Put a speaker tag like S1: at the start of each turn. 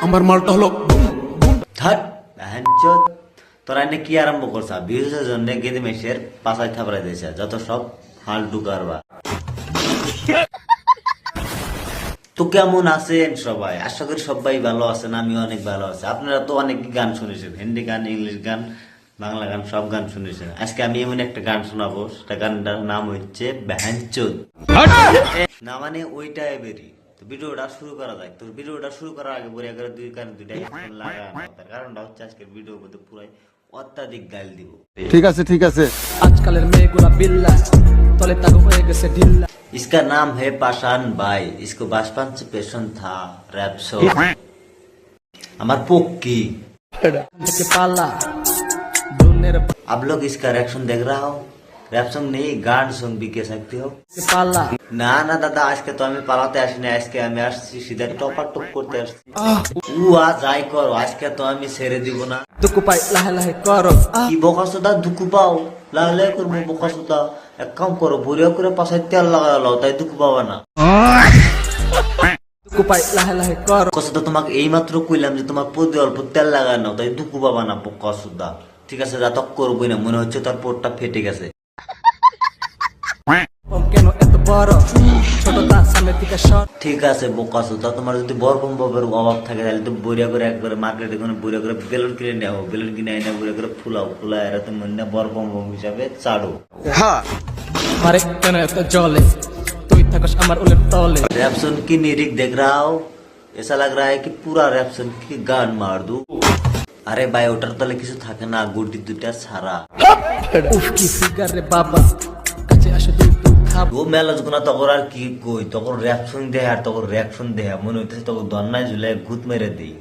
S1: আমার মালটা হলো
S2: থাক হ্যাঞ্চত তোরা এনে কি আরম্ভ করছা বিহুজের জন্য গেদি মেশের পাশায় থাপড়াই দিয়েছে যত সব হাল ডুকারবা। তো কেমন আছেন সবাই? আশা করি সবাই ভালো আছেন, আমি অনেক ভালো আছি। আপনারা তো অনেক গান শুনেছেন, হিন্দি গান, ইংলিশ গান, বাংলা গান, সব গান শুনেছেন। আজকে আমি এমন একটা গান শোনাবো, সেটা গানটার নাম হচ্ছে ভ্যানচোদ। না মানে ওইটা এবারই তো ভিডিওটা শুরু করা যায়। তো ভিডিওটা শুরু করার আগে বলে করে দুইটা হেডফোন লাগানো, তার কারণটা হচ্ছে আজকের ভিডিওর মধ্যে পুরাই অত্যাধিক গাল দিব।
S3: ঠিক আছে ঠিক আছে।
S4: আজকালের মেয়েগুলা বিল্লা তলে তাগো হয়ে গেছে ঢিল্লা।
S2: इसका नाम है पाषाण भाई, इसको बचपन से पेशन था रैप शो। हमार पोक्की
S4: থেকে পালা দুনের
S2: आप लोग इसका रिएक्शन देख रहा हो? रैप सॉन्ग नहीं, गान सॉन्ग भी कह सकते हो।
S4: পালা
S2: না না দাদা, আজকে তো আমি পালাতে আসিনি, আজকে আমি আসছি সিধা টপাটপ করতে আসছি। উ যাই করো, আজকে তো আমি ছেড়ে দিব না।
S4: দুকু পাই লাহে লাহে করো
S2: কি বকাসোদা দুকু পাও, লালে করবো বকাসোদা। এক কাম করো, বুড়িয়া করে পাশে তেল লাগালো, তাই দুকু পাবা না।
S4: দুকু পাই লাহে লাহে করো
S2: বকাসোদা তোমাকে এই মাত্র কইলাম যে তোমার পদে অল্প তেল লাগানো, তাই দুকু পাবা না বকাসোদা। ঠিক আছে, যা তক করবোই না, মনে হচ্ছে তার পোটটা ফেটে গেছে।
S4: কেন এত বড় ছোট তার সামনে থেকে সর।
S2: ঠিক আছে বোকাসোদা, তোমার যদি বরকম্বের অভাব থাকে তাহলে তো বইরা করে একবারে মার্কেটে কোনো বইরা করে বেলুন কিনে নেও, বেলুন কিনে এনে বইরা করে ফুলাও, ফুলা এরা তো মনে বরকম্ব হিসাবে চাড়ো।
S4: মারে কেন এত জলে তুই থাকস আমার উলের তলে।
S2: रैपसन की लिरिक देख रहा हो, ऐसा लग रहा है कि पूरा रैपसन की गान मार दूं। আরে ভাই ওটার তলে কিছু থাকে না, গুটি দুটা ছাড়া।
S4: উফ কি ফিগার রে বাবা কাছে আসে তুই তুই খাব।
S2: ও মেলাজ গুনা তখন আর কি কই, তখন র্যাপসন দেয় আর তখন রিয়াকশন দেয়, মনে হইতেছে তখন দন্নায় ঝুলে ভূত মেরে দেই।